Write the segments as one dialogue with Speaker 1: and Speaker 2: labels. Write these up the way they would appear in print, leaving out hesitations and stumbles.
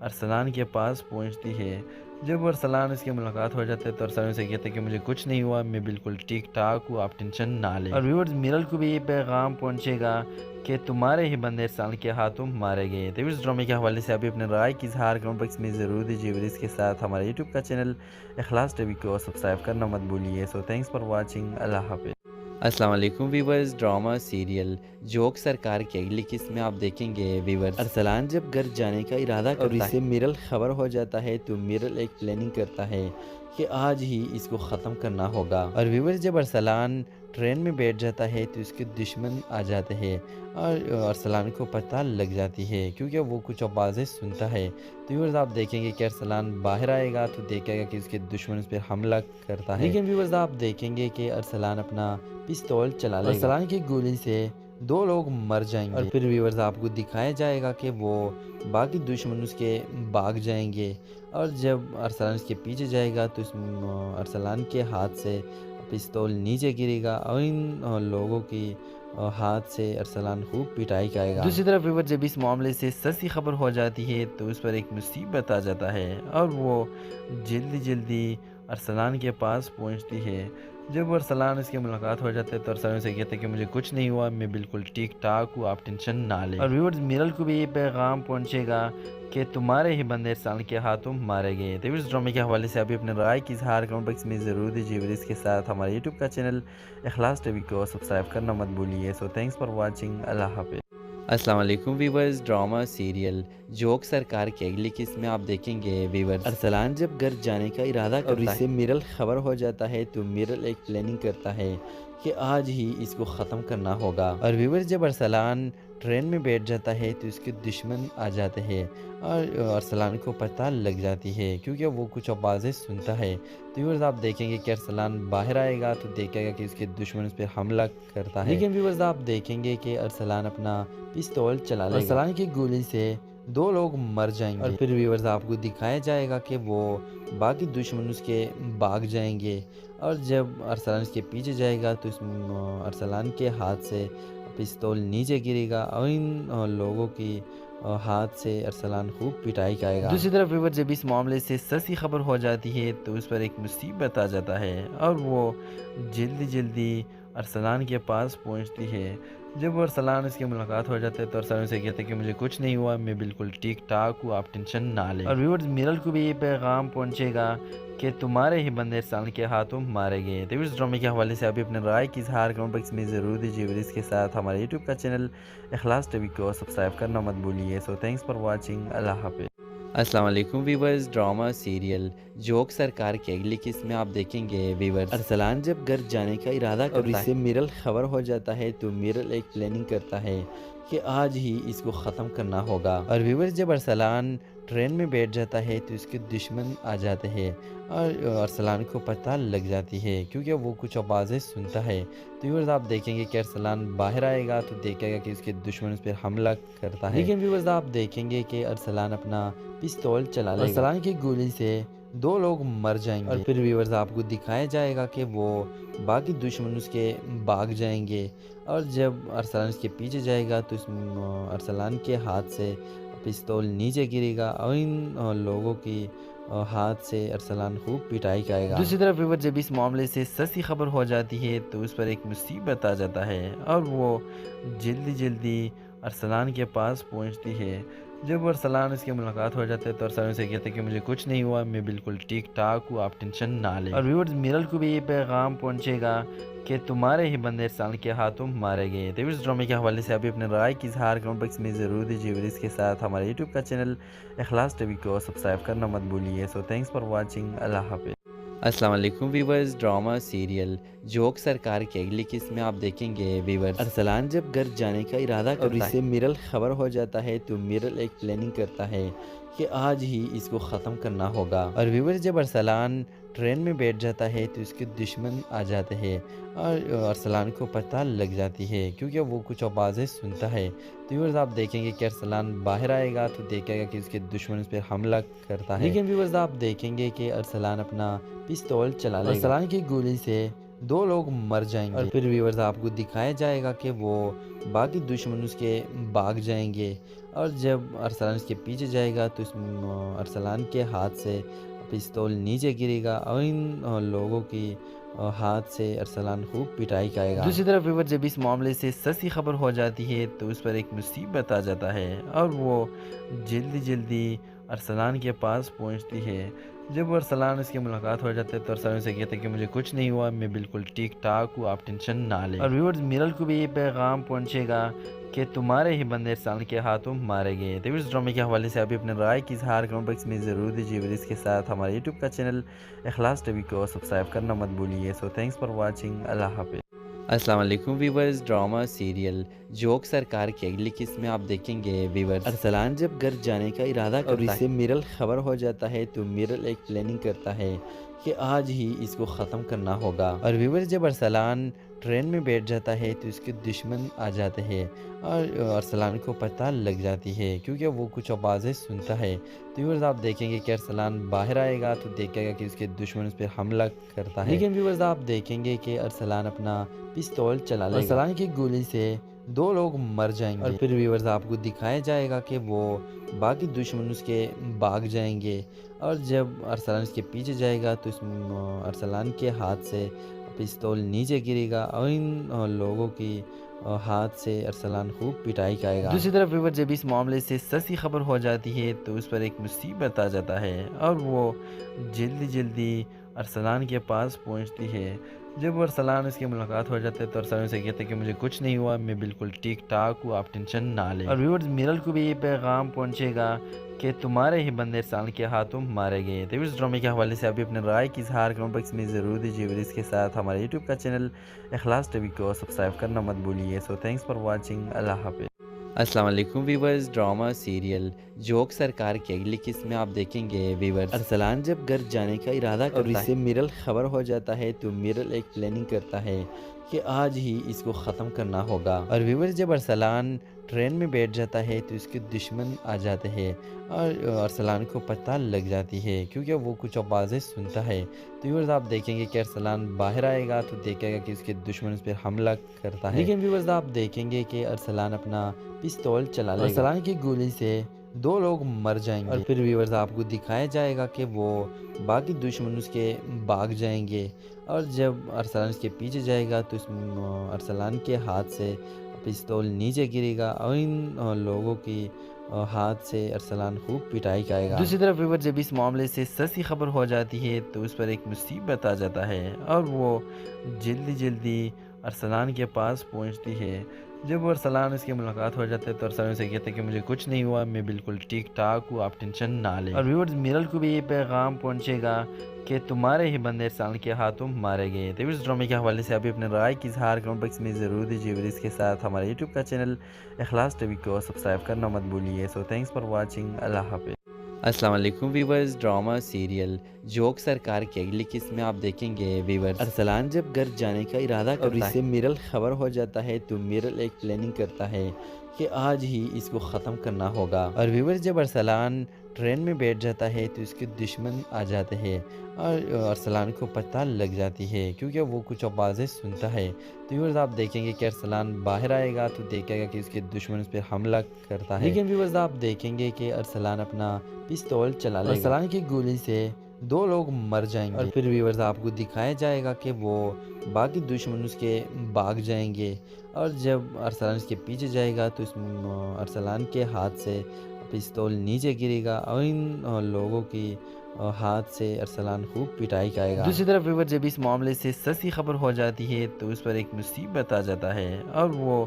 Speaker 1: ارسلان کے پاس پہنچتی ہے۔ جب ارسلان اس کی ملاقات ہو جاتے ہے تو ارسلان اسے کہتے ہیں کہ مجھے کچھ نہیں ہوا، میں بالکل ٹھیک ٹھاک ہوں، آپ ٹینشن نہ لیں۔ اور ویورز میرل کو بھی یہ پیغام پہنچے گا کہ تمہارے ہی بندے ارسلان کے ہاتھوں مارے گئے۔ تو اس ڈرامے کے حوالے سے ابھی اپنے رائے کی اظہار کمنٹ باکس میں ضرور دیجیے اور اس کے ساتھ ہمارے یوٹیوب کا چینل اخلاص ٹی وی کو سبسکرائب کرنا مت بھولیے۔ سو تھینکس فار واچنگ، اللہ حافظ۔ السلام علیکم ویورز، ڈرامہ سیریل جوک سرکار کی اگلی قسط میں آپ دیکھیں گے ویورز ارسلان جب گھر جانے کا ارادہ کرتا ہے اور اسے میرل خبر ہو جاتا ہے تو میرل ایک پلاننگ کرتا ہے کہ آج ہی اس کو ختم کرنا ہوگا۔ اور ویورز جب ارسلان ٹرین میں بیٹھ جاتا ہے تو اس کے دشمن آ جاتے ہیں اور ارسلان کو پتہ لگ جاتی ہے کیونکہ وہ کچھ آوازیں سنتا ہے۔ تو ویورز آپ دیکھیں گے کہ ارسلان باہر آئے گا تو دیکھے گا کہ اس کے دشمن اس پر حملہ کرتا ہے، لیکن ویورز آپ دیکھیں گے کہ ارسلان اپنا پستول چلا لے گا۔ ارسلان کی گولی سے 2 لوگ مر جائیں گے اور پھر ویورز آپ کو دکھایا جائے گا کہ وہ باقی دشمن اس کے بھاگ جائیں گے، اور جب ارسلان اس کے پیچھے جائے گا تو ارسلان کے ہاتھ سے پستول نیچے گرے گا اور ان لوگوں کی ہاتھ سے ارسلان خوب پٹائی کرے گا۔ دوسری طرف ویور جب اس معاملے سے سچی خبر ہو جاتی ہے تو اس پر ایک مصیبت آ جاتا ہے اور وہ جلدی ارسلان کے پاس پہنچتی ہے۔ جب ارسلان اس کی ملاقات ہو جاتے ہے تو ارسلان اسے کہتے ہیں کہ مجھے کچھ نہیں ہوا، میں بالکل ٹھیک ٹھاک ہوں، آپ ٹینشن نہ لیں۔ اور ویورز میرل کو بھی یہ پیغام پہنچے گا کہ تمہارے ہی بندے ارسلان کے ہاتھوں مارے گئے۔ تو اس ڈرامے کے حوالے سے ابھی اپنے رائے کی اظہار کمنٹ باکس میں ضرور دیجیے اور اس کے ساتھ ہمارے یوٹیوب کا چینل اخلاص ٹی وی کو سبسکرائب کرنا مت بھولیے۔ سو تھینکس فار واچنگ، اللہ حافظ۔ السلام علیکم ویورز، ڈرامہ سیریل جوک سرکار کی اگلی قسط میں آپ دیکھیں گے ویورز ارسلان جب گھر جانے کا ارادہ کرتا ہے اور اسے میرل خبر ہو جاتا ہے تو میرل ایک پلاننگ کرتا ہے کہ آج ہی اس کو ختم کرنا ہوگا۔ اور ویورز جب ارسلان ٹرین میں بیٹھ جاتا ہے تو اس کے دشمن آ جاتے ہیں اور ارسلان کو پتہ لگ جاتی ہے کیونکہ وہ کچھ آوازیں سنتا ہے۔ تو ویورز آپ دیکھیں گے کہ ارسلان باہر آئے گا تو دیکھے گا کہ اس کے دشمن اس پر حملہ کرتا ہے، لیکن ویورز آپ دیکھیں گے کہ ارسلان اپنا پستول چلا لے گا۔ ارسلان کی گولی سے 2 لوگ مر جائیں گے اور پھر ویورز آپ کو دکھایا جائے گا کہ وہ باقی دشمن اس کے بھاگ جائیں گے، اور جب ارسلان اس کے پیچھے جائے گا تو ارسلان کے ہاتھ سے پستول نیچے گرے گا اور ان لوگوں کی ہاتھ سے ارسلان خوب پٹائی کرے گا۔ دوسری طرف ویور جب اس معاملے سے سچی خبر ہو جاتی ہے تو اس پر ایک مصیبت آ جاتا ہے اور وہ جلدی ارسلان کے پاس پہنچتی ہے۔ جب ارسلان اس کی ملاقات ہو جاتے ہے تو ارسلان اسے کہتے ہیں کہ مجھے کچھ نہیں ہوا، میں بالکل ٹھیک ٹھاک ہوں، آپ ٹینشن نہ لیں۔ اور ویورز میرل کو بھی یہ پیغام پہنچے گا کہ تمہارے ہی بندے ارسلان کے ہاتھوں مارے گئے۔ تو اس ڈرامے کے حوالے سے ابھی اپنے رائے کی اظہار کمنٹ باکس میں ضرور دیجیے اور اس کے ساتھ ہمارے یوٹیوب کا چینل اخلاص ٹی وی کو سبسکرائب کرنا مت بھولیے۔ سو تھینکس فار واچنگ، اللہ حافظ۔ السلام علیکم ویورز، ڈرامہ سیریل جوک سرکار کی اگلی قسط میں آپ دیکھیں گے ویورز ارسلان جب گھر جانے کا ارادہ کرتا ہے اور اسے میرل خبر ہو جاتا ہے تو میرل ایک پلاننگ کرتا ہے کہ آج ہی اس کو ختم کرنا ہوگا۔ اور ویورز جب ارسلان ٹرین میں بیٹھ جاتا ہے تو اس کے دشمن آ جاتے ہیں اور ارسلان کو پتہ لگ جاتی ہے کیونکہ وہ کچھ آوازیں سنتا ہے۔ تو ویورز آپ دیکھیں گے کہ ارسلان باہر آئے گا تو دیکھے گا کہ اس کے دشمن اس پر حملہ کرتا ہے، لیکن ویورز آپ دیکھیں گے کہ ارسلان اپنا پستول چلا لے گا۔ ارسلان کی گولی سے 2 لوگ مر جائیں گے اور پھر ویورز آپ کو دکھایا جائے گا کہ وہ باقی دشمن اس کے بھاگ جائیں گے، اور جب ارسلان اس کے پیچھے جائے گا تو ارسلان کے ہاتھ سے پستول نیچے گرے گا اور ان لوگوں کی ہاتھ سے ارسلان خوب پٹائی کرے گا۔ دوسری طرف ویور جب اس معاملے سے سچی خبر ہو جاتی ہے تو اس پر ایک مصیبت آ جاتا ہے اور وہ جلدی ارسلان کے پاس پہنچتی ہے۔ جب ارسلان اس کی ملاقات ہو جاتے ہے تو ارسلان اسے کہتے ہیں کہ مجھے کچھ نہیں ہوا، میں بالکل ٹھیک ٹھاک ہوں، آپ ٹینشن نہ لیں۔ اور ویورز میرل کو بھی یہ پیغام پہنچے گا کہ تمہارے ہی بندے ارسلان کے ہاتھوں مارے گئے۔ تو اس ڈرامے کے حوالے سے ابھی اپنے رائے کی اظہار کمنٹ باکس میں ضرور دیجیے اور اس کے ساتھ ہمارے یوٹیوب کا چینل اخلاص ٹی وی کو سبسکرائب کرنا مت بھولیے۔ سو تھینکس فار واچنگ، اللہ حافظ۔ السلام علیکم ویورز، ڈرامہ سیریل جوک سرکار کی اگلی قسط میں آپ دیکھیں گے ویورز ارسلان جب گھر جانے کا ارادہ کرتا ہے اور اسے میرل خبر ہو جاتا ہے تو میرل ایک پلاننگ کرتا ہے کہ آج ہی اس کو ختم کرنا ہوگا۔ اور ویورز جب ارسلان ٹرین میں بیٹھ جاتا ہے تو اس کے دشمن آ جاتے ہیں اور ارسلان کو پتہ لگ جاتی ہے کیونکہ وہ کچھ آوازیں سنتا ہے۔ تو ویورز آپ دیکھیں گے کہ ارسلان باہر آئے گا تو دیکھے گا کہ اس کے دشمن اس پر حملہ کرتا ہے، لیکن ویورز آپ دیکھیں گے کہ ارسلان اپنا پستول چلا لے گا۔ ارسلان کی گولی سے دو لوگ مر جائیں گے اور پھر ویورز آپ کو دکھایا جائے گا کہ وہ باقی دشمن اس کے بھاگ جائیں گے، اور جب ارسلان اس کے پیچھے جائے گا تو ارسلان کے ہاتھ سے پستول نیچے گرے گا اور ان لوگوں کی ہاتھ سے ارسلان خوب پٹائی کرے گا۔ دوسری طرف ویور جب اس معاملے سے سچی خبر ہو جاتی ہے تو اس پر ایک مصیبت آ جاتا ہے اور وہ جلدی جلدی ارسلان کے پاس پہنچتی ہے۔ جب ارسلان اس کی ملاقات ہو جاتے ہے تو ارسلان اسے کہتے ہیں کہ مجھے کچھ نہیں ہوا، میں بالکل ٹھیک ٹھاک ہوں، آپ ٹینشن نہ لیں۔ اور ویورز میرل کو بھی یہ پیغام پہنچے گا کہ تمہارے ہی بندے ارسلان کے ہاتھوں مارے گئے۔ تو اس ڈرامے کے حوالے سے ابھی اپنے رائے کی اظہار کمنٹ باکس میں ضرور دیجیے، اور اس کے ساتھ ہمارے یوٹیوب کا چینل اخلاص ٹی وی کو سبسکرائب کرنا مت بھولیے۔ سو تھینکس فار واچنگ، اللہ حافظ۔ السلام علیکم ویورز، ڈرامہ سیریل جوک سرکار کی اگلی قسط میں آپ دیکھیں گے ویورز ارسلان جب گھر جانے کا ارادہ کرتا ہے اور اسے میرل خبر ہو جاتا ہے تو میرل ایک پلاننگ کرتا ہے کہ آج ہی اس کو ختم کرنا ہوگا۔ اور ویورز جب ارسلان ٹرین میں بیٹھ جاتا ہے تو اس کے دشمن آ جاتے ہیں اور ارسلان کو پتہ لگ جاتی ہے کیونکہ وہ کچھ آوازیں سنتا ہے۔ تو ویورز آپ دیکھیں گے کہ ارسلان باہر آئے گا تو دیکھے گا کہ اس کے دشمن اس پر حملہ کرتا ہے، لیکن ویورز آپ دیکھیں گے کہ ارسلان اپنا پستول چلا لے گا۔ ارسلان کی گولی سے دو لوگ مر جائیں گے اور پھر ویورز آپ کو دکھایا جائے گا کہ وہ باقی دشمن اس کے بھاگ جائیں گے، اور جب ارسلان اس کے پیچھے جائے گا تو ارسلان کے ہاتھ سے پستول نیچے گرے گا اور ان لوگوں کی ہاتھ سے ارسلان خوب پٹائی کرے گا۔ دوسری طرف ویور جب اس معاملے سے سچی خبر ہو جاتی ہے تو اس پر ایک مصیبت آ جاتا ہے اور وہ جلدی جلدی ارسلان کے پاس پہنچتی ہے۔ جب ارسلان اس کی ملاقات ہو جاتے ہے تو ارسلان اسے کہتے ہیں کہ مجھے کچھ نہیں ہوا، میں بالکل ٹھیک ٹھاک ہوں، آپ ٹینشن نہ لیں۔ اور ویورز میرل کو بھی یہ پیغام پہنچے گا کہ تمہارے ہی بندے ارسلان کے ہاتھوں مارے گئے۔ تو اس ڈرامے کے حوالے سے ابھی اپنے رائے کی اظہار کمنٹ باکس میں ضرور دیجیے، اور اس کے ساتھ ہمارے یوٹیوب کا چینل اخلاص ٹی وی کو سبسکرائب کرنا مت بھولیے۔ سو تھینکس فار واچنگ، اللہ حافظ۔ السلام علیکم ویورز، ڈرامہ سیریل جوک سرکار کی اگلی قسط میں آپ دیکھیں گے ویورز ارسلان جب گھر جانے کا ارادہ کرتا ہے اور اسے میرل خبر ہو جاتا ہے تو میرل ایک پلاننگ کرتا ہے کہ آج ہی اس کو ختم کرنا ہوگا۔ اور ویورز جب ارسلان ٹرین میں بیٹھ جاتا ہے تو اس کے دشمن آ جاتے ہیں اور ارسلان کو پتہ لگ جاتی ہے کیونکہ وہ کچھ آوازیں سنتا ہے۔ تو ویورز آپ دیکھیں گے کہ ارسلان باہر آئے گا تو دیکھے گا کہ اس کے دشمن اس پر حملہ کرتا ہے، لیکن ویورز آپ دیکھیں گے کہ ارسلان اپنا پستول چلا لے گا۔ ارسلان کی گولی سے دو لوگ مر جائیں گے اور پھر ویورز آپ کو دکھایا جائے گا کہ وہ باقی دشمن اس کے بھاگ جائیں گے، اور جب ارسلان اس کے پیچھے جائے گا تو ارسلان کے ہاتھ سے پستول نیچے گرے گا اور ان لوگوں کی ہاتھ سے ارسلان خوب پٹائی کرے گا۔ دوسری طرف ویور جب اس معاملے سے سچی خبر ہو جاتی ہے تو اس پر ایک مصیبت آ جاتا ہے اور وہ جلدی جلدی ارسلان کے پاس پہنچتی ہے۔ جب ارسلان اس کی ملاقات ہو جاتے ہے تو ارسلان اسے کہتے ہیں کہ مجھے کچھ نہیں ہوا، میں بالکل ٹھیک ٹھاک ہوں، آپ ٹینشن نہ لیں۔ اور ویورز میرل کو بھی یہ پیغام پہنچے گا کہ تمہارے ہی بندے ارسلان کے ہاتھوں مارے گئے۔ تو اس ڈرامے کے حوالے سے ابھی اپنے رائے کی اظہار کمنٹ باکس میں ضرور دیجیے، اور اس کے ساتھ ہمارے یوٹیوب کا چینل اخلاص ٹی وی کو سبسکرائب کرنا مت بھولیے۔ سو تھینکس فار واچنگ، اللہ حافظ۔ السلام علیکم ویورز، ڈرامہ سیریل جوک سرکار کی اگلی قسط میں آپ دیکھیں گے ویورز ارسلان جب گھر جانے کا ارادہ کرتا ہے اور اسے میرل خبر ہو جاتا ہے تو میرل ایک پلاننگ کرتا ہے کہ آج ہی اس کو ختم کرنا ہوگا۔ اور ویورز جب ارسلان ٹرین میں بیٹھ جاتا ہے تو اس کے دشمن آ جاتے ہیں اور ارسلان کو پتہ لگ جاتی ہے کیونکہ وہ کچھ آوازیں سنتا ہے۔ تو ویورز آپ دیکھیں گے کہ ارسلان باہر آئے گا تو دیکھے گا کہ اس کے دشمن اس پر حملہ کرتا ہے، لیکن ویورز آپ دیکھیں گے کہ ارسلان اپنا پستول چلا لے گا۔ ارسلان کی گولی سے دو لوگ مر جائیں گے اور پھر ویورز آپ کو دکھایا جائے گا کہ وہ باقی دشمن اس کے بھاگ جائیں گے، اور جب ارسلان اس کے پیچھے جائے گا تو ارسلان کے ہاتھ سے پستول نیچے گرے گا اور ان لوگوں کی ہاتھ سے ارسلان خوب پٹائی کرے گا۔ دوسری طرف ویور جب اس معاملے سے سچی خبر ہو جاتی ہے تو اس پر ایک مصیبت آ جاتا ہے اور وہ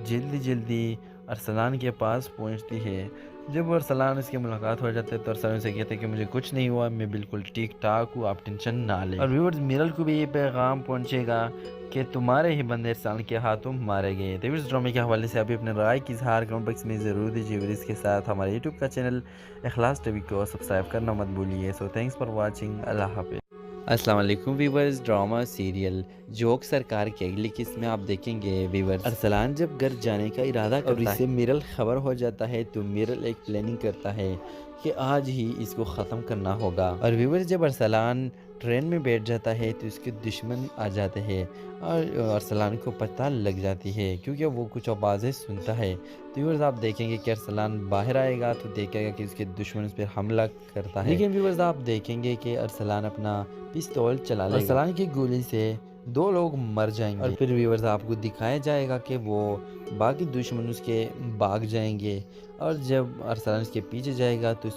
Speaker 1: جلدی جلدی ارسلان کے پاس پہنچتی ہے۔ جب ارسلان اس کی ملاقات ہو جاتے ہے تو ارسلان اسے کہتے ہیں کہ مجھے کچھ نہیں ہوا، میں بالکل ٹھیک ٹھاک ہوں، آپ ٹینشن نہ لیں۔ اور ویورز میرل کو بھی یہ پیغام پہنچے گا کہ تمہارے ہی بندے ارسلان کے ہاتھوں مارے گئے۔ تو اس ڈرامے کے حوالے سے ابھی اپنے رائے کی اظہار کمنٹ باکس میں ضرور دیجیے، اور اس کے ساتھ ہمارے یوٹیوب کا چینل اخلاص ٹی وی کو سبسکرائب کرنا مت بھولیے۔ سو تھینکس فار واچنگ، اللہ حافظ۔ السلام علیکم ویورز، ڈرامہ سیریل جوک سرکار کی اگلی قسط میں آپ دیکھیں گے ویورز ارسلان جب گھر جانے کا ارادہ کرتا ہے اور اسے میرل خبر ہو جاتا ہے تو میرل ایک پلاننگ کرتا ہے کہ آج ہی اس کو ختم کرنا ہوگا۔ اور ویورز جب ارسلان ٹرین میں بیٹھ جاتا ہے تو اس کے دشمن آ جاتے ہیں اور ارسلان کو پتہ لگ جاتی ہے کیونکہ وہ کچھ آوازیں سنتا ہے۔ تو ویورز آپ دیکھیں گے کہ ارسلان باہر آئے گا تو دیکھے گا کہ اس کے دشمن اس پر حملہ کرتا ہے، لیکن ویورز آپ دیکھیں گے کہ ارسلان اپنا پستول چلا لے گا۔ ارسلان کی گولی سے 2 لوگ مر جائیں گے اور پھر ویورز آپ کو دکھایا جائے گا کہ وہ باقی دشمن اس کے بھاگ جائیں گے، اور جب ارسلان اس کے پیچھے جائے گا تو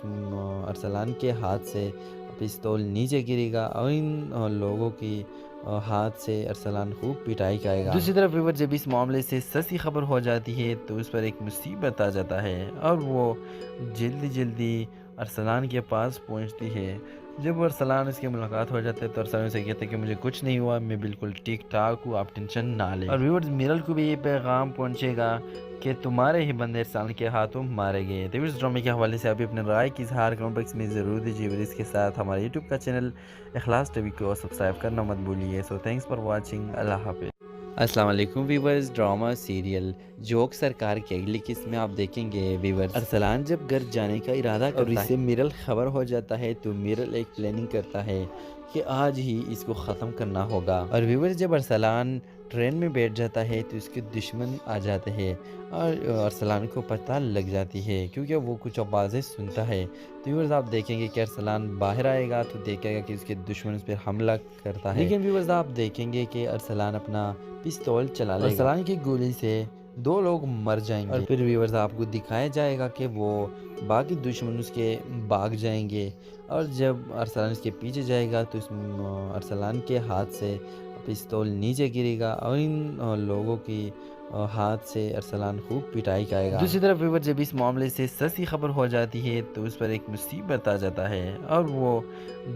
Speaker 1: ارسلان کے ہاتھ سے پستول نیچے گرے گا اور ان لوگوں کی ہاتھ سے ارسلان خوب پٹائی کرے گا۔ دوسری طرف ویور جب اس معاملے سے سچی خبر ہو جاتی ہے تو اس پر ایک مصیبت آ جاتا ہے اور وہ جلدی جلدی ارسلان کے پاس پہنچتی ہے۔ جب ارسلان اس کی ملاقات ہو جاتے ہے تو ارسلان اسے کہتے ہیں کہ مجھے کچھ نہیں ہوا، میں بالکل ٹھیک ٹھاک ہوں، آپ ٹینشن نہ لیں۔ اور ویورز میرل کو بھی یہ پیغام پہنچے گا کہ تمہارے ہی بندے ارسلان کے ہاتھوں مارے گئے۔ تو اس ڈرامے کے حوالے سے ابھی اپنے رائے کی اظہار کمنٹ باکس میں ضرور دیجیے اور اس کے ساتھ ہمارے یوٹیوب کا چینل اخلاص ٹی وی کو سبسکرائب کرنا مت بھولیے۔ سو تھینکس فار واچنگ، اللہ حافظ۔ السلام علیکم ویورز، ڈرامہ سیریل جوک سرکار کی اگلی قسط میں آپ دیکھیں گے ویورز ارسلان جب گھر جانے کا ارادہ کرتا ہے اور اسے میرل خبر ہو جاتا ہے تو میرل ایک پلاننگ کرتا ہے کہ آج ہی اس کو ختم کرنا ہوگا۔ اور ویورز جب ارسلان ٹرین میں بیٹھ جاتا ہے تو اس کے دشمن آ جاتے ہیں اور ارسلان کو پتہ لگ جاتی ہے کیونکہ وہ کچھ آوازیں سنتا ہے۔ تو ویورز آپ دیکھیں گے کہ ارسلان باہر آئے گا تو دیکھے گا کہ اس کے دشمن اس پر حملہ کرتا ہے، لیکن ویورز آپ دیکھیں گے کہ ارسلان اپنا پستول چلا لے گا۔ ارسلان کی گولی سے 2 لوگ مر جائیں گے اور پھر ویورز آپ کو دکھایا جائے گا کہ وہ باقی دشمن اس کے بھاگ جائیں گے، اور جب ارسلان اس کے پیچھے جائے گا تو ارسلان کے ہاتھ سے پستول نیچے گرے گا اور ان لوگوں کی ہاتھ سے ارسلان خوب پٹائی کرے گا۔ دوسری طرف ویور جب اس معاملے سے سچی خبر ہو جاتی ہے تو اس پر ایک مصیبت آ جاتا ہے اور وہ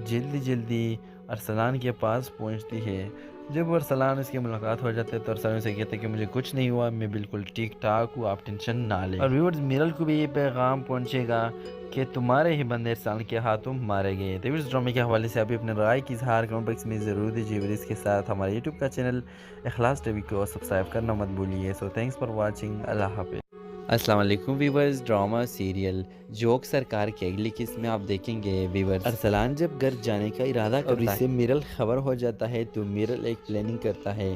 Speaker 1: جلدی جلدی ارسلان کے پاس پہنچتی ہے۔ جب ارسلان اس کی ملاقات ہو جاتے ہے تو ارسلان اسے کہتے ہیں کہ مجھے کچھ نہیں ہوا، میں بالکل ٹھیک ٹھاک ہوں، آپ ٹینشن نہ لیں۔ اور ویورز میرل کو بھی یہ پیغام پہنچے گا کہ تمہارے ہی بندے ارسلان کے ہاتھوں مارے گئے۔ تو اس ڈرامے کے حوالے سے ابھی اپنے رائے کی اظہار کمنٹ باکس میں ضرور دیجیے اور اس کے ساتھ ہمارے یوٹیوب کا چینل اخلاص ٹی وی کو سبسکرائب کرنا مت بھولیے۔ سو تھینکس فار واچنگ، اللہ حافظ۔ السلام علیکم ویورز، ڈرامہ سیریل جوک سرکار کی اگلی قسط میں آپ دیکھیں گے ویورز ارسلان جب گھر جانے کا ارادہ کرتا ہے اور اسے میرل خبر ہو جاتا ہے تو میرل ایک پلاننگ کرتا ہے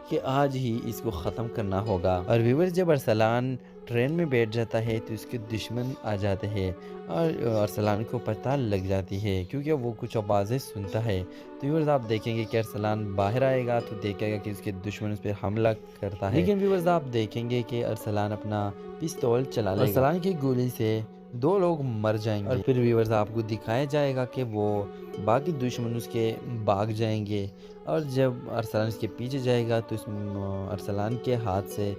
Speaker 1: کہ آج ہی اس کو ختم کرنا ہوگا۔ اور ویورز جب ارسلان ٹرین میں بیٹھ جاتا ہے تو اس کے دشمن آ جاتے ہیں اور ارسلان کو پتہ لگ جاتی ہے کیونکہ وہ کچھ آوازیں سنتا ہے۔ تو ویورز آپ دیکھیں گے کہ ارسلان باہر آئے گا تو دیکھے گا کہ اس کے دشمن اس پر حملہ کرتا ہے، لیکن ویورز آپ دیکھیں گے کہ ارسلان اپنا پستول چلا لے گا۔ ارسلان کی گولی سے 2 لوگ مر جائیں گے اور پھر ویورز آپ کو دکھایا جائے گا کہ وہ باقی دشمن اس کے بھاگ جائیں گے، اور جب ارسلان اس کے پیچھے جائے گا تو ارسلان کے ہاتھ سے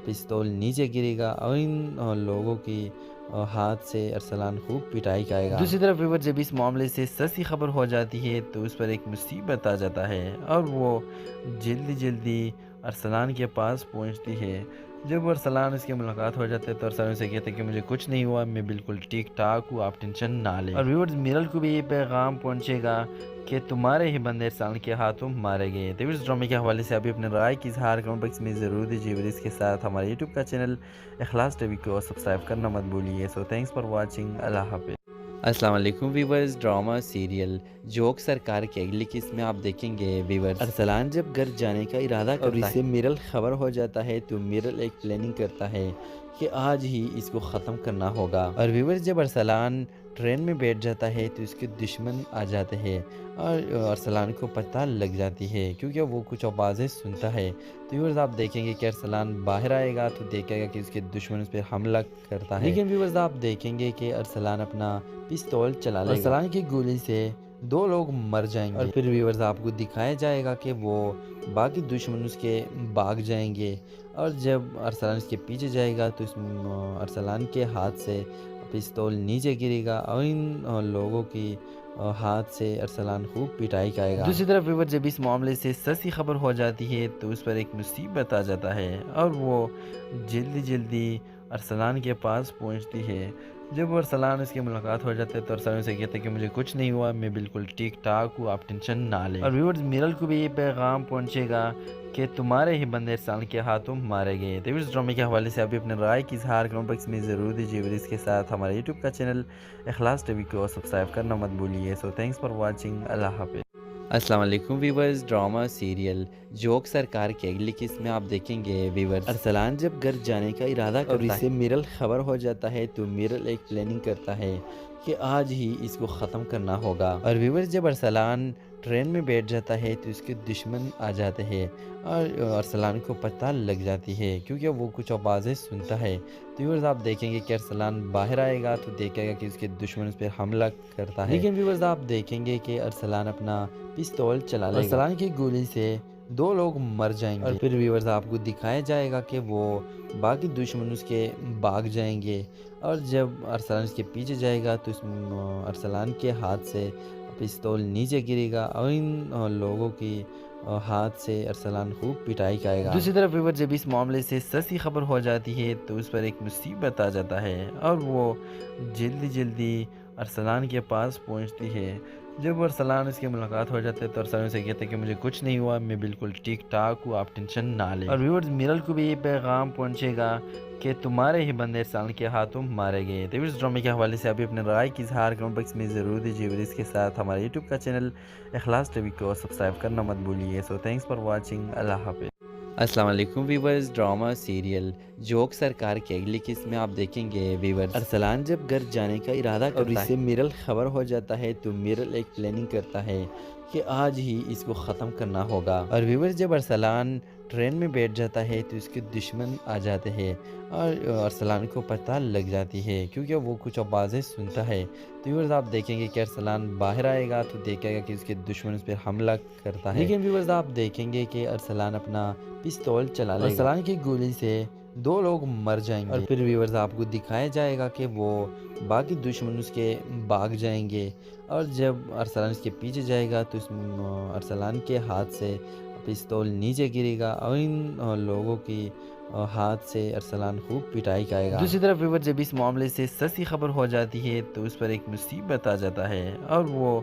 Speaker 1: پستول نیچے گرے گا اور ان لوگوں کی ہاتھ سے ارسلان خوب پٹائی کرے گا۔ دوسری طرف ویور جب اس معاملے سے سچی خبر ہو جاتی ہے تو اس پر ایک مصیبت آ جاتا ہے اور وہ جلدی جلدی ارسلان کے پاس پہنچتی ہے۔ جب ارسلان اس کی ملاقات ہو جاتے ہے تو ارسلان اسے کہتے ہیں کہ مجھے کچھ نہیں ہوا، میں بالکل ٹھیک ٹھاک ہوں، آپ ٹینشن نہ لیں۔ اور ویورز میرل کو بھی یہ پیغام پہنچے گا کہ تمہارے ہی بندے ارسلان کے ہاتھوں مارے گئے۔ تو اس ڈرامے کے حوالے سے ابھی اپنے رائے کی اظہار کمنٹ باکس میں ضرور دیجیے اور اس کے ساتھ ہمارے یوٹیوب کا چینل اخلاص ٹی وی کو سبسکرائب کرنا مت بھولیے۔ سو تھینکس فار واچنگ، اللہ حافظ۔ السلام علیکم ویورز، ڈرامہ سیریل جوک سرکار کی اگلی قسط میں آپ دیکھیں گے ویورز ارسلان جب گھر جانے کا ارادہ کرتا ہے اور اسے میرل خبر ہو جاتا ہے تو میرل ایک پلاننگ کرتا ہے کہ آج ہی اس کو ختم کرنا ہوگا۔ اور ویورز جب ارسلان ٹرین میں بیٹھ جاتا ہے تو اس کے دشمن آ جاتے ہیں اور ارسلان کو پتہ لگ جاتی ہے کیونکہ وہ کچھ آوازیں سنتا ہے۔ تو ویورز آپ دیکھیں گے کہ ارسلان باہر آئے گا تو دیکھے گا کہ اس کے دشمن اس پر حملہ کرتا ہے، لیکن ویورز آپ دیکھیں گے کہ ارسلان اپنا پستول چلا لے گا۔ ارسلان کی گولی سے 2 لوگ مر جائیں گے اور پھر ویورز آپ کو دکھایا جائے گا کہ وہ باقی دشمن اس کے بھاگ جائیں گے، اور جب ارسلان اس کے پیچھے جائے گا تو ارسلان کے ہاتھ سے پستول نیچے گرے گا اور ان لوگوں کی ہاتھ سے ارسلان خوب پٹائی کرے گا۔ دوسری طرف ویور جب اس معاملے سے سچی خبر ہو جاتی ہے تو اس پر ایک مصیبت آ جاتا ہے اور وہ جلدی جلدی ارسلان کے پاس پہنچتی ہے۔ جب ارسلان اس کی ملاقات ہو جاتے ہے تو ارسلان اسے کہتے ہیں کہ مجھے کچھ نہیں ہوا، میں بالکل ٹھیک ٹھاک ہوں، آپ ٹینشن نہ لیں۔ اور ویورز میرل کو بھی یہ پیغام پہنچے گا کہ تمہارے ہی بندے ارسلان کے ہاتھوں مارے گئے۔ تو اس ڈرامے کے حوالے سے ابھی اپنے رائے کی اظہار کمنٹ باکس میں ضرور دیجیے اور اس کے ساتھ ہمارے یوٹیوب کا چینل اخلاص ٹی وی کو سبسکرائب کرنا مت بھولیے۔ سو تھینکس فار واچنگ، اللہ حافظ۔ السلام علیکم ویورز، ڈرامہ سیریل جوک سرکار کی اگلی قسط میں آپ دیکھیں گے ویورز ارسلان جب گھر جانے کا ارادہ کرتا ہے اور اسے میرل خبر ہو جاتا ہے تو میرل ایک پلاننگ کرتا ہے کہ آج ہی اس کو ختم کرنا ہوگا۔ اور ویورز جب ارسلان ٹرین میں بیٹھ جاتا ہے تو اس کے دشمن آ جاتے ہیں اور ارسلان کو پتہ لگ جاتی ہے کیونکہ وہ کچھ آوازیں سنتا ہے۔ تو ویورز آپ دیکھیں گے کہ ارسلان باہر آئے گا تو دیکھے گا کہ اس کے دشمن اس پہ حملہ کرتا ہے، لیکن ویورز آپ دیکھیں گے کہ ارسلان اپنا پستول چلا لے گا۔ ارسلان کی گولی سے 2 لوگ مر جائیں گے اور پھر ویورز آپ کو دکھایا جائے گا کہ وہ باقی دشمن اس کے بھاگ جائیں گے، اور جب ارسلان اس کے پیچھے جائے گا تو ارسلان کے ہاتھ سے پستول نیچے گرے گا اور ان لوگوں کی ہاتھ سے ارسلان خوب پٹائی کرے گا۔ دوسری طرف ویور جب اس معاملے سے سچی خبر ہو جاتی ہے تو اس پر ایک مصیبت آ جاتا ہے اور وہ جلدی ارسلان کے پاس پہنچتی ہے۔ جب ارسلان اس کی ملاقات ہو جاتے ہے تو ارسلان اسے کہتے ہیں کہ مجھے کچھ نہیں ہوا، میں بالکل ٹھیک ٹھاک ہوں، آپ ٹینشن نہ لیں۔ اور ویورز میرل کو بھی یہ پیغام پہنچے گا کہ تمہارے ہی بندے ارسلان کے ہاتھوں مارے گئے۔ تو اس ڈرامے کے حوالے سے ابھی اپنے رائے کی اظہار کمنٹ باکس میں ضرور دیجیے، اور اس کے ساتھ ہمارے یوٹیوب کا چینل اخلاص ٹی وی کو سبسکرائب کرنا مت بھولیے۔ سو تھینکس فار واچنگ، اللہ حافظ۔ السلام علیکم ویورز، ڈرامہ سیریل جوک سرکار کی اگلی قسط میں آپ دیکھیں گے ویورز ارسلان جب گھر جانے کا ارادہ کرتا ہے اور اسے میرل خبر ہو جاتا ہے تو میرل ایک پلاننگ کرتا ہے کہ آج ہی اس کو ختم کرنا ہوگا۔ اور ویورز جب ارسلان ٹرین میں بیٹھ جاتا ہے تو اس کے دشمن آ جاتے ہیں اور ارسلان کو پتہ لگ جاتی ہے کیونکہ وہ کچھ آوازیں سنتا ہے۔ تو ویورز آپ دیکھیں گے کہ ارسلان باہر آئے گا تو دیکھے گا کہ اس کے دشمن اس پہ حملہ کرتا ہے، لیکن ویورز آپ دیکھیں گے کہ ارسلان اپنا پستول چلا لے گا۔ ارسلان کی گولی سے 2 لوگ مر جائیں گے اور پھر ویورز آپ کو دکھایا جائے گا کہ وہ باقی دشمن اس کے بھاگ جائیں گے، اور جب ارسلان اس کے پیچھے جائے گا تو ارسلان کے ہاتھ سے پستول نیچے گرے گا اور ان لوگوں کی ہاتھ سے ارسلان خوب پٹائی کرے گا۔ دوسری طرف ویور جب اس معاملے سے سچی خبر ہو جاتی ہے تو اس پر ایک مصیبت آ جاتا ہے اور وہ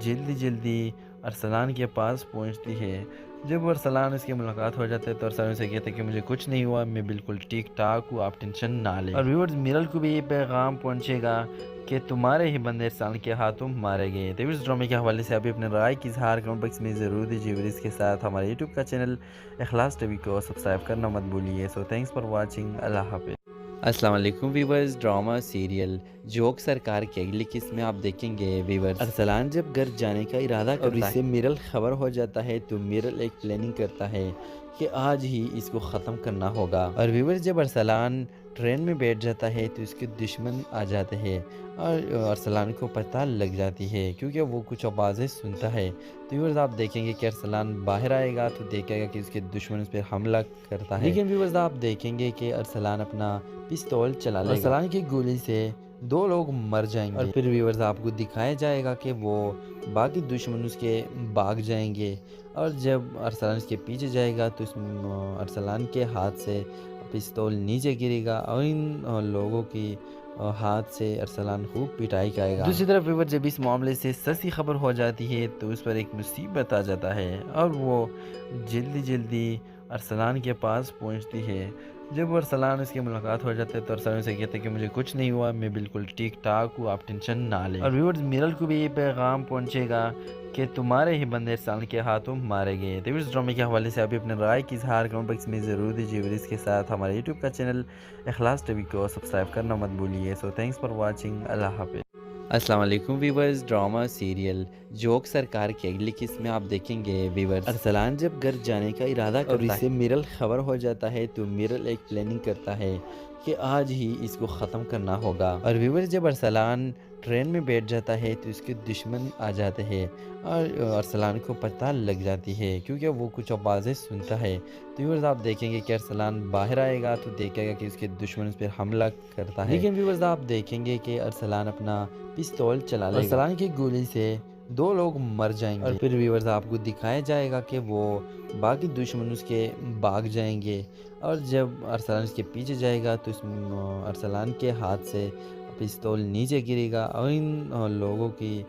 Speaker 1: جلدی ارسلان کے پاس پہنچتی ہے۔ جب ارسلان اس کی ملاقات ہو جاتے ہے تو ارسلان اسے کہتے ہیں کہ مجھے کچھ نہیں ہوا، میں بالکل ٹھیک ٹھاک ہوں، آپ ٹینشن نہ لیں۔ اور ویورز میرل کو بھی یہ پیغام پہنچے گا کہ تمہارے ہی بندے ارسلان کے ہاتھوں مارے گئے۔ تو اس ڈرامے کے حوالے سے ابھی اپنے رائے کی اظہار کمنٹ باکس میں ضرور دیجیے، اور اس کے ساتھ ہمارے یوٹیوب کا چینل اخلاص ٹی وی کو سبسکرائب کرنا مت بھولیے۔ سو تھینکس فار واچنگ، اللہ حافظ۔ السلام علیکم ویورز، ڈرامہ سیریل جوک سرکار کی اگلی قسط میں آپ دیکھیں گے ویورز ارسلان جب گھر جانے کا ارادہ کرتا ہے اور اسے میرل خبر ہو جاتا ہے تو میرل ایک پلاننگ کرتا ہے کہ آج ہی اس کو ختم کرنا ہوگا۔ اور ویورز جب ارسلان ٹرین میں بیٹھ جاتا ہے تو اس کے دشمن آ جاتے ہیں اور ارسلان کو پتہ لگ جاتی ہے کیونکہ وہ کچھ آوازیں سنتا ہے۔ تو ویورز آپ دیکھیں گے کہ ارسلان باہر آئے گا تو دیکھے گا کہ اس کے دشمن اس پہ حملہ کرتا ہے، لیکن ویورز آپ دیکھیں گے کہ ارسلان اپنا پستول چلا لے گا۔ ارسلان کی گولی سے 2 لوگ مر جائیں گے اور پھر ویورز آپ کو دکھایا جائے گا کہ وہ باقی دشمن اس کے بھاگ جائیں گے، اور جب ارسلان اس کے پیچھے جائے گا تو ارسلان کے ہاتھ سے پستول نیچے گرے گا اور ان لوگوں کی ہاتھ سے ارسلان خوب پٹائی کرے گا۔ دوسری طرف ویور جب اس معاملے سے سچی خبر ہو جاتی ہے تو اس پر ایک مصیبت آ جاتا ہے اور وہ جلدی ارسلان کے پاس پہنچتی ہے۔ جب ارسلان اس کی ملاقات ہو جاتے ہے تو ارسلان اسے کہتے ہیں کہ مجھے کچھ نہیں ہوا، میں بالکل ٹھیک ٹھاک ہوں، آپ ٹینشن نہ لیں۔ اور ویورز میرل کو بھی یہ پیغام پہنچے گا کہ تمہارے ہی بندے ارسلان کے ہاتھوں مارے گئے۔ تو اس ڈرامے کے حوالے سے ابھی اپنے رائے کی اظہار کمنٹ باکس میں ضرور دیجیے، اور اس کے ساتھ ہمارے یوٹیوب کا چینل اخلاص ٹی وی کو سبسکرائب کرنا مت بھولیے۔ سو تھینکس فار واچنگ، اللہ حافظ۔ السلام علیکم ویورز، ڈرامہ سیریل جوک سرکار کی اگلی قسط میں آپ دیکھیں گے ویورز ارسلان جب گھر جانے کا ارادہ کرتا ہے اور اسے میرل خبر ہو جاتا ہے تو میرل ایک پلاننگ کرتا ہے کہ آج ہی اس کو ختم کرنا ہوگا۔ اور ویورز جب ارسلان ٹرین میں بیٹھ جاتا ہے تو اس کے دشمن آ جاتے ہیں اور ارسلان کو پتہ لگ جاتی ہے کیونکہ وہ کچھ آوازیں سنتا ہے۔ تو ویورز آپ دیکھیں گے کہ ارسلان باہر آئے گا تو دیکھے گا کہ اس کے دشمن اس پہ حملہ کرتا ہے، لیکن ویورز آپ دیکھیں گے کہ ارسلان اپنا پستول چلا لے گا۔ ارسلان کی گولی سے 2 لوگ مر جائیں گے اور پھر ویورز آپ کو دکھایا جائے گا کہ وہ باقی دشمن اس کے بھاگ جائیں گے، اور جب ارسلان اس کے پیچھے جائے گا تو ارسلان کے ہاتھ سے پستول نیچے گرے گا اور ان لوگوں کی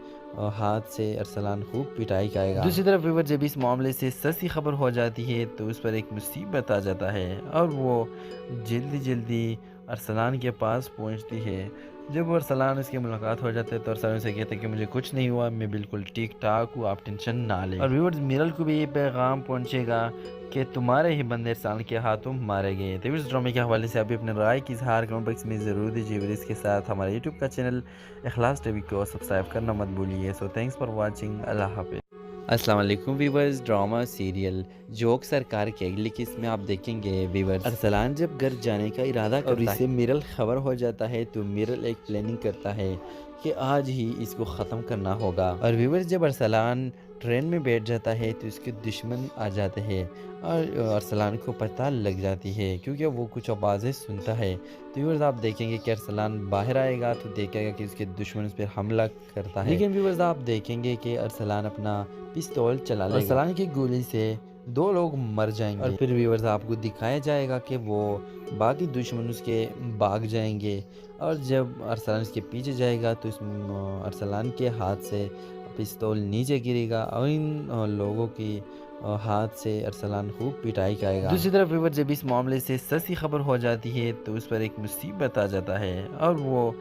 Speaker 1: ہاتھ سے ارسلان خوب پٹائی کرے گا۔ دوسری طرف ویور جب اس معاملے سے سچی خبر ہو جاتی ہے تو اس پر ایک مصیبت آ جاتا ہے اور وہ جلدی ارسلان کے پاس پہنچتی ہے۔ جب ارسلان اس کی ملاقات ہو جاتے ہے تو ارسلان اسے کہتے ہیں کہ مجھے کچھ نہیں ہوا، میں بالکل ٹھیک ٹھاک ہوں، آپ ٹینشن نہ لیں۔ اور ویورز میرل کو بھی یہ پیغام پہنچے گا کہ تمہارے ہی بندے ارسلان کے ہاتھوں مارے گئے۔ تو اس ڈرامے کے حوالے سے ابھی اپنے رائے کی اظہار کمنٹ باکس میں ضرور دیجیے اور اس کے ساتھ ہمارے یوٹیوب کا چینل اخلاص ٹی وی کو سبسکرائب کرنا مت بھولیے۔ سو تھینکس فار واچنگ، اللہ حافظ۔ السلام علیکم ویورز، ڈرامہ سیریل جوک سرکار کی اگلی قسط میں آپ دیکھیں گے ویورز ارسلان جب گھر جانے کا ارادہ کرتا ہے اور اسے میرل خبر ہو جاتا ہے تو میرل ایک پلاننگ کرتا ہے کہ آج ہی اس کو ختم کرنا ہوگا۔ اور ویورز جب ارسلان ٹرین میں بیٹھ جاتا ہے تو اس کے دشمن آ جاتے ہیں اور ارسلان کو پتہ لگ جاتی ہے کیونکہ وہ کچھ آوازیں سنتا ہے۔ تو ویورز آپ دیکھیں گے کہ ارسلان باہر آئے گا تو دیکھے گا کہ اس کے دشمن اس پر حملہ کرتا ہے، لیکن ویورز آپ دیکھیں گے کہ ارسلان اپنا پستول چلا لے گا۔ ارسلان کی گولی سے 2 لوگ مر جائیں گے اور پھر ویورز آپ کو دکھایا جائے گا کہ وہ باقی دشمن اس کے بھاگ جائیں گے اور جب ارسلان اس کے پیچھے جائے گا تو ارسلان کے ہاتھ سے پستول نیچے گرے گا اور ان لوگوں کی ہاتھ سے ارسلان خوب پٹائی کرے گا۔ دوسری طرف ویور جب اس معاملے سے سچی خبر ہو جاتی ہے تو اس پر ایک مصیبت آ جاتا ہے اور وہ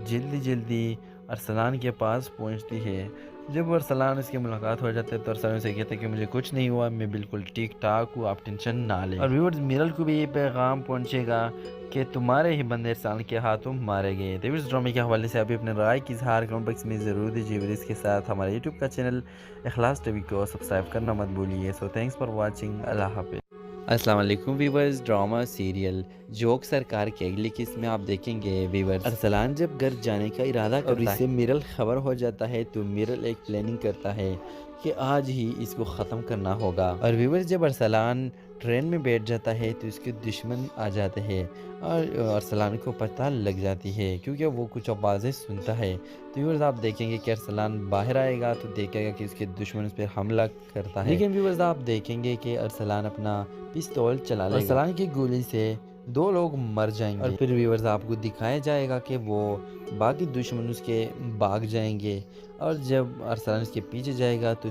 Speaker 1: جلدی ارسلان کے پاس پہنچتی ہے۔ جب ارسلان اس کی ملاقات ہو جاتے ہے تو ارسلان اسے کہتے ہیں کہ مجھے کچھ نہیں ہوا، میں بالکل ٹھیک ٹھاک ہوں، آپ ٹینشن نہ لیں۔ اور ویورز میرل کو بھی یہ پیغام پہنچے گا کہ تمہارے ہی بندے ارسلان کے ہاتھوں مارے گئے۔ تو اس ڈرامے کے حوالے سے ابھی اپنے رائے کی اظہار کمنٹ باکس میں ضرور دیجیے اور اس کے ساتھ ہمارے یوٹیوب کا چینل اخلاص ٹی وی کو سبسکرائب کرنا مت بھولیے۔ سو تھینکس فار واچنگ، اللہ حافظ۔ السلام علیکم ویورز، ڈرامہ سیریل جوک سرکار کی اگلی قسط میں آپ دیکھیں گے ویورز ارسلان جب گھر جانے کا ارادہ کرتا ہے اور اسے میرل خبر ہو جاتا ہے تو میرل ایک پلاننگ کرتا ہے کہ آج ہی اس کو ختم کرنا ہوگا۔ اور ویورز جب ارسلان ٹرین میں بیٹھ جاتا ہے تو اس کے دشمن آ جاتے ہیں اور ارسلان کو پتہ لگ جاتی ہے کیونکہ وہ کچھ آوازیں سنتا ہے۔ تو ویورز آپ دیکھیں گے کہ ارسلان باہر آئے گا تو دیکھے گا کہ اس کے دشمن اس پر حملہ کرتا ہے، لیکن ویورز آپ دیکھیں گے کہ ارسلان اپنا پستول چلا لے گا۔ ارسلان کی گولی سے 2 لوگ مر جائیں گے اور پھر ویورز آپ کو دکھایا جائے گا کہ وہ باقی دشمن اس کے بھاگ جائیں گے اور جب ارسلان اس کے پیچھے جائے گا تو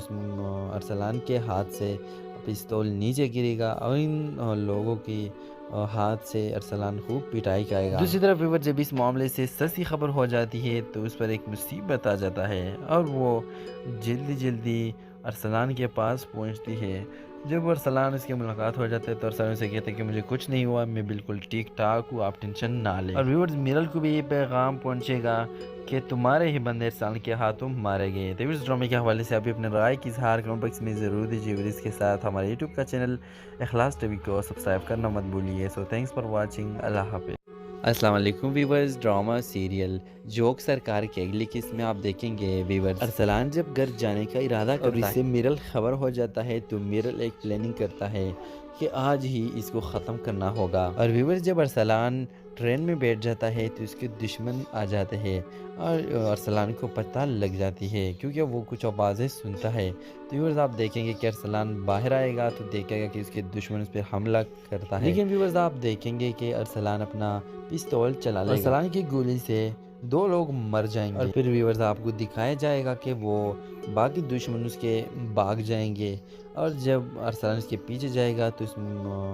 Speaker 1: ارسلان کے ہاتھ سے پستول نیچے گرے گا اور ان لوگوں کی ہاتھ سے ارسلان خوب پٹائی کرے گا۔ دوسری طرف ویور جب اس معاملے سے سچی خبر ہو جاتی ہے تو اس پر ایک مصیبت آ جاتا ہے اور وہ جلدی ارسلان کے پاس پہنچتی ہے۔ جب ارسلان اس کی ملاقات ہو جاتے ہے تو ارسلان اسے کہتے ہیں کہ مجھے کچھ نہیں ہوا، میں بالکل ٹھیک ٹھاک ہوں، آپ ٹینشن نہ لیں۔ اور ویورز میرل کو بھی یہ پیغام پہنچے گا کہ تمہارے ہی بندے ارسلان کے ہاتھوں مارے گئے۔ تو اس ڈرامے کے حوالے سے ابھی اپنے رائے کی اظہار کمنٹ باکس میں ضرور دیجیے اور اس کے ساتھ ہمارے یوٹیوب کا چینل اخلاص ٹی وی کو سبسکرائب کرنا مت بھولیے۔ سو تھینکس فار واچنگ، اللہ حافظ۔ السلام علیکم ویورز، ڈرامہ سیریل جوک سرکار کی اگلی قسط میں آپ دیکھیں گے ویورز ارسلان جب گھر جانے کا ارادہ کرتا ہے اور اسے میرل خبر ہو جاتا ہے تو میرل ایک پلاننگ کرتا ہے کہ آج ہی اس کو ختم کرنا ہوگا۔ اور ویورز جب ارسلان ٹرین میں بیٹھ جاتا ہے تو اس کے دشمن آ جاتے ہیں اور ارسلان کو پتہ لگ جاتی ہے کیونکہ وہ کچھ آوازیں سنتا ہے۔ تو ویورز آپ دیکھیں گے کہ ارسلان باہر آئے گا تو دیکھے گا کہ اس کے دشمن اس پر حملہ کرتا ہے، لیکن ویورز آپ دیکھیں گے کہ ارسلان اپنا پستول چلا لے گا۔ ارسلان کی گولی سے 2 لوگ مر جائیں گے اور پھر ویورز آپ کو دکھایا جائے گا کہ وہ باقی دشمن اس کے بھاگ جائیں گے اور جب ارسلان اس کے پیچھے جائے گا تو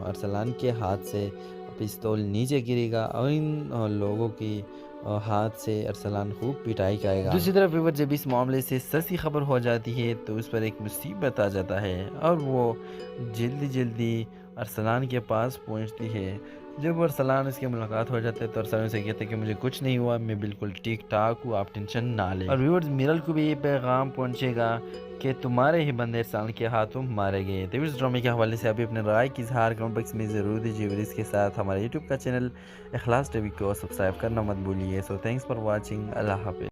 Speaker 1: ارسلان کے ہاتھ سے پستول نیچے گرے گا اور ان لوگوں کی ہاتھ سے ارسلان خوب پٹائی کرے گا۔ دوسری طرف ویور جب اس معاملے سے سچی خبر ہو جاتی ہے تو اس پر ایک مصیبت آ جاتا ہے اور وہ جلدی ارسلان کے پاس پہنچتی ہے۔ جب ارسلان اس کی ملاقات ہو جاتے ہے تو ارسلان اسے کہتے ہیں کہ مجھے کچھ نہیں ہوا، میں بالکل ٹھیک ٹھاک ہوں، آپ ٹینشن نہ لیں۔ اور ویورز میرل کو بھی یہ پیغام پہنچے گا کہ تمہارے ہی بندے ارسلان کے ہاتھوں مارے گئے۔ تو اس ڈرامے کے حوالے سے ابھی اپنے رائے کی اظہار کمنٹ باکس میں ضرور دیجیے اور اس کے ساتھ ہمارے یوٹیوب کا چینل اخلاص ٹی وی کو سبسکرائب کرنا مت بھولیے۔ سو تھینکس فار واچنگ، اللہ حافظ۔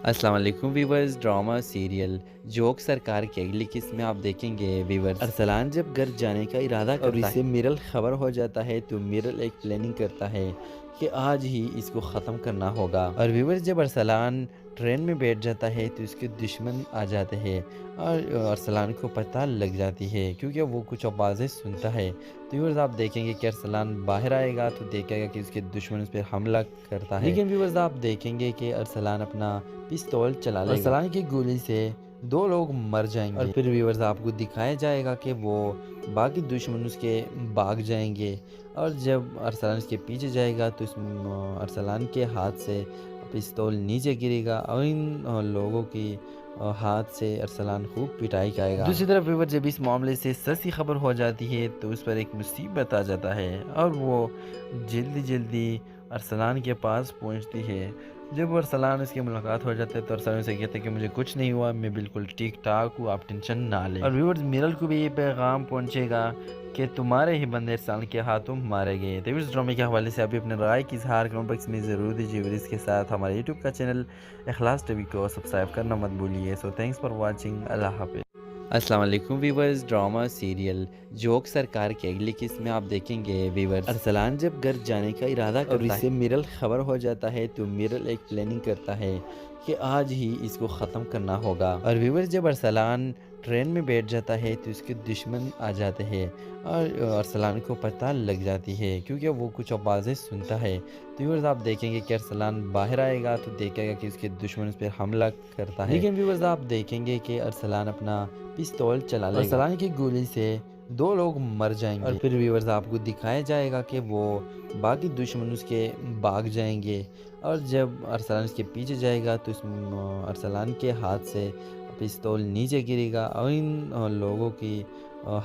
Speaker 1: السلام علیکم ویورز، ڈرامہ سیریل جوک سرکار کی اگلی قسط میں آپ دیکھیں گے ویورز ارسلان جب گھر جانے کا ارادہ کرتا ہے اور اسے میرل خبر ہو جاتا ہے تو میرل ایک پلاننگ کرتا ہے کہ آج ہی اس کو ختم کرنا ہوگا۔ اور ویورز جب ارسلان ٹرین میں بیٹھ جاتا ہے تو اس کے دشمن آ جاتے ہیں اور ارسلان کو پتہ لگ جاتی ہے کیونکہ وہ کچھ آوازیں سنتا ہے۔ تو ویورز آپ دیکھیں گے کہ ارسلان باہر آئے گا تو دیکھے گا کہ اس کے دشمن اس پر حملہ کرتا ہے، لیکن ویورز آپ دیکھیں گے کہ ارسلان اپنا پستول چلا لے گا۔ ارسلان کی گولی سے 2 لوگ مر جائیں گے اور پھر ویورز آپ کو دکھایا جائے گا کہ وہ باقی دشمن اس کے بھاگ جائیں گے اور جب ارسلان اس کے پیچھے جائے گا تو ارسلان کے ہاتھ سے پستول نیچے گرے گا اور ان لوگوں کی ہاتھ سے ارسلان خوب پٹائی کرے گا۔ دوسری طرف ویور جب اس معاملے سے سچی خبر ہو جاتی ہے تو اس پر ایک مصیبت آ جاتا ہے اور وہ جلدی جلدی ارسلان کے پاس پہنچتی ہے۔ جب ارسلان اس کی ملاقات ہو جاتا ہے تو ارسلان اسے کہتے ہیں کہ مجھے کچھ نہیں ہوا، میں بالکل ٹھیک ٹھاک ہوں، آپ ٹینشن نہ لیں۔ اور ویورز میرل کو بھی یہ پیغام پہنچے گا کہ تمہارے ہی بندے ارسلان کے ہاتھوں مارے گئے۔ تو اس ڈرامے کے حوالے سے ابھی اپنے رائے کی اظہار کمنٹ باکس میں ضرور دیجیے اور اس کے ساتھ ہمارے یوٹیوب کا چینل اخلاص ٹی وی کو سبسکرائب کرنا مت بھولیے۔ سو تھینکس فار واچنگ، اللہ حافظ۔ السلام علیکم ویورز، ڈرامہ سیریل جوک سرکار کی اگلی قسط میں آپ دیکھیں گے ویورز ارسلان جب گھر جانے کا ارادہ کرتا ہے اور اسے میرل خبر ہو جاتا ہے تو میرل ایک پلاننگ کرتا ہے کہ آج ہی اس کو ختم کرنا ہوگا۔ اور ویورز جب ارسلان ٹرین میں بیٹھ جاتا ہے تو اس کے دشمن آ جاتے ہیں اور ارسلان کو پتہ لگ جاتی ہے کیونکہ وہ کچھ آوازیں سنتا ہے۔ تو ویورز آپ دیکھیں گے کہ ارسلان باہر آئے گا تو دیکھے گا کہ اس کے دشمن اس پر حملہ کرتا ہے، لیکن ویورز آپ دیکھیں گے کہ ارسلان اپنا پستول چلا لے گا۔ ارسلان کی گولی سے 2 لوگ مر جائیں گے اور پھر ویورز آپ کو دکھایا جائے گا کہ وہ باقی دشمن اس کے بھاگ جائیں گے اور جب ارسلان اس کے پیچھے جائے گا تو ارسلان کے ہاتھ سے پستول نیچے گرے گا اور ان لوگوں کی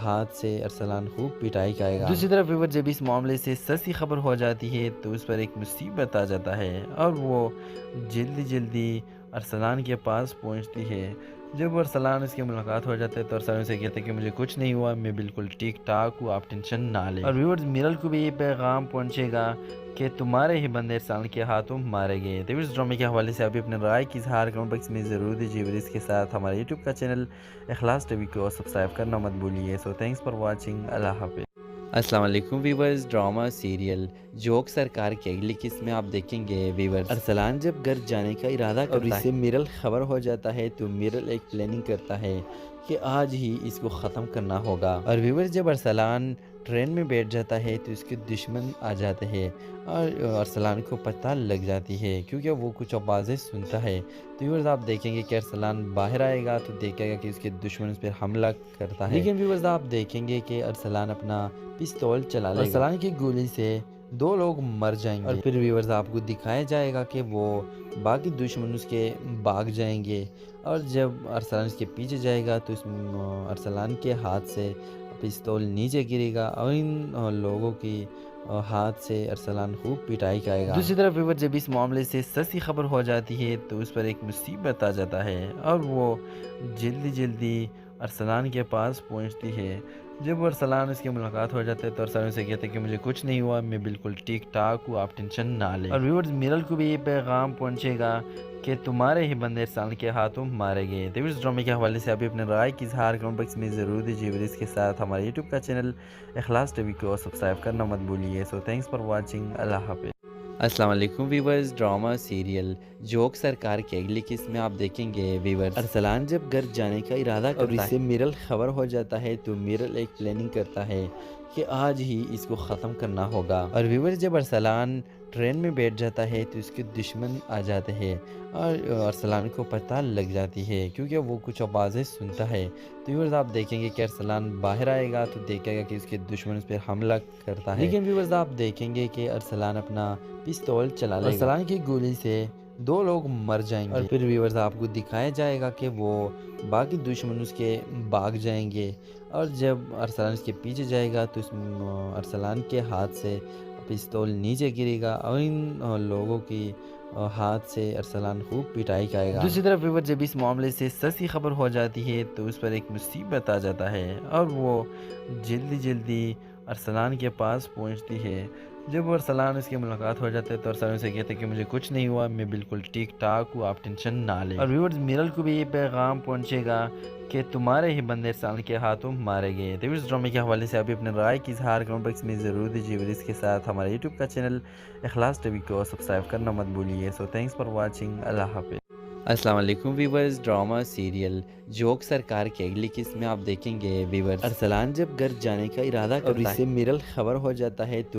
Speaker 1: ہاتھ سے ارسلان خوب پٹائی کرے گا۔ دوسری طرف ویور جب اس معاملے سے سچی خبر ہو جاتی ہے تو اس پر ایک مصیبت آ جاتا ہے اور وہ جلدی جلدی ارسلان کے پاس پہنچتی ہے۔ جب ارسلان اس کی ملاقات ہو جاتا ہے تو ارسلان اسے کہتے ہیں کہ مجھے کچھ نہیں ہوا، میں بالکل ٹھیک ٹھاک ہوں، آپ ٹینشن نہ لیں۔ اور ویورز میرل کو بھی یہ پیغام پہنچے گا کہ تمہارے ہی بندے ارسلان کے ہاتھوں مارے گئے۔ تو اس ڈرامے کے حوالے سے ابھی اپنے رائے کی اظہار کمنٹ باکس میں ضرور دیجیے اور اس کے ساتھ ہمارے یوٹیوب کا چینل اخلاص ٹی وی کو سبسکرائب کرنا مت بھولیے۔ سو تھینکس فار واچنگ، اللہ حافظ۔ السلام علیکم ویورز، ڈرامہ سیریل جوک سرکار کی اگلی قسط میں آپ دیکھیں گے ویورز ارسلان جب گھر جانے کا ارادہ کرتا ہے اور اسے میرل خبر ہو جاتا ہے تو میرل ایک پلاننگ کرتا ہے کہ آج ہی اس کو ختم کرنا ہوگا۔ اور ویورز جب ارسلان ٹرین میں بیٹھ جاتا ہے تو اس کے دشمن آ جاتے ہیں اور ارسلان کو پتہ لگ جاتی ہے کیونکہ وہ کچھ آوازیں سنتا ہے۔ تو ویورز آپ دیکھیں گے کہ ارسلان باہر آئے گا تو دیکھے گا کہ اس کے دشمن اس پر حملہ کرتا ہے، لیکن ویورز آپ دیکھیں گے کہ ارسلان اپنا پستول چلا لے گا۔ ارسلان کی گولی سے 2 لوگ مر جائیں گے اور پھر ویورز آپ کو دکھایا جائے گا کہ وہ باقی دشمن اس کے بھاگ جائیں گے اور جب ارسلان اس کے پیچھے جائے گا تو ارسلان کے ہاتھ سے پستول نیچے گرے گا اور ان لوگوں کی ہاتھ سے ارسلان خوب پٹائی کرے گا۔ دوسری طرف ویور جب اس معاملے سے سچی خبر ہو جاتی ہے تو اس پر ایک مصیبت آ جاتا ہے اور وہ جلدی جلدی ارسلان کے پاس پہنچتی ہے۔ جب ارسلان اس کی ملاقات ہو جاتا ہے تو ارسلان اسے کہتے ہیں کہ مجھے کچھ نہیں ہوا، میں بالکل ٹھیک ٹھاک ہوں، آپ ٹینشن نہ لیں۔ اور ویورز میرل کو بھی یہ پیغام پہنچے گا کہ تمہارے ہی بندے ارسلان کے ہاتھوں مارے گئے۔ تو اس ڈرامے کے حوالے سے ابھی اپنے رائے کی اظہار کمنٹ باکس میں ضرور دیجیے اور اس کے ساتھ ہمارے یوٹیوب کا چینل اخلاص ٹی وی کو سبسکرائب کرنا مت بھولیے۔ سو تھینکس فار واچنگ، اللہ حافظ۔ السلام علیکم ویورز، ڈرامہ سیریل جوک سرکار کی اگلی قسط میں آپ دیکھیں گے ویورز ارسلان جب گھر جانے کا ارادہ کرتا ہے اور اسے میرل خبر ہو جاتا ہے تو میرل ایک پلاننگ کرتا ہے کہ آج ہی اس کو ختم کرنا ہوگا۔ اور ویورز جب ارسلان ٹرین میں بیٹھ جاتا ہے تو اس کے دشمن آ جاتے ہیں اور ارسلان کو پتہ لگ جاتی ہے کیونکہ وہ کچھ آوازیں سنتا ہے۔ تو ویورز آپ دیکھیں گے کہ ارسلان باہر آئے گا تو دیکھے گا کہ اس کے دشمن اس پر حملہ کرتا ہے، لیکن ویورز آپ دیکھیں گے کہ ارسلان اپنا پستول چلا لے گا۔ ارسلان کی گولی سے 2 لوگ مر جائیں گے اور پھر ویورز آپ کو دکھایا جائے گا کہ وہ باقی دشمن اس کے بھاگ جائیں گے اور جب ارسلان اس کے پیچھے جائے گا تو ارسلان کے ہاتھ سے پستول نیچے گرے گا اور ان لوگوں کی ہاتھ سے ارسلان خوب پٹائی کرے گا۔ دوسری طرف ویور جب اس معاملے سے سچی خبر ہو جاتی ہے تو اس پر ایک مصیبت آ جاتا ہے اور وہ جلدی جلدی ارسلان کے پاس پہنچتی ہے۔ جب ارسلان اس کی ملاقات ہو جاتا ہے تو ارسلان اسے کہتے ہیں کہ مجھے کچھ نہیں ہوا، میں بالکل ٹھیک ٹھاک ہوں، آپ ٹینشن نہ لیں۔ اور ویورز میرل کو بھی یہ پیغام پہنچے گا کہ تمہارے ہی بندے ارسلان کے ہاتھوں مارے گئے۔ تو اس ڈرامے کے حوالے سے ابھی اپنے رائے کی اظہار کمنٹ باکس میں ضرور دیجیے اور اس کے ساتھ ہمارے یوٹیوب کا چینل اخلاص ٹی وی کو سبسکرائب کرنا مت بھولیے۔ سو تھینکس فار واچنگ، اللہ حافظ۔ السلام علیکم ویورز، ڈرامہ سیریل جوک سرکار کی اگلی قسط میں آپ دیکھیں گے ویورز ارسلان جب گھر جانے کا ارادہ کرتا ہے اور اسے میرل خبر ہو جاتا ہے تو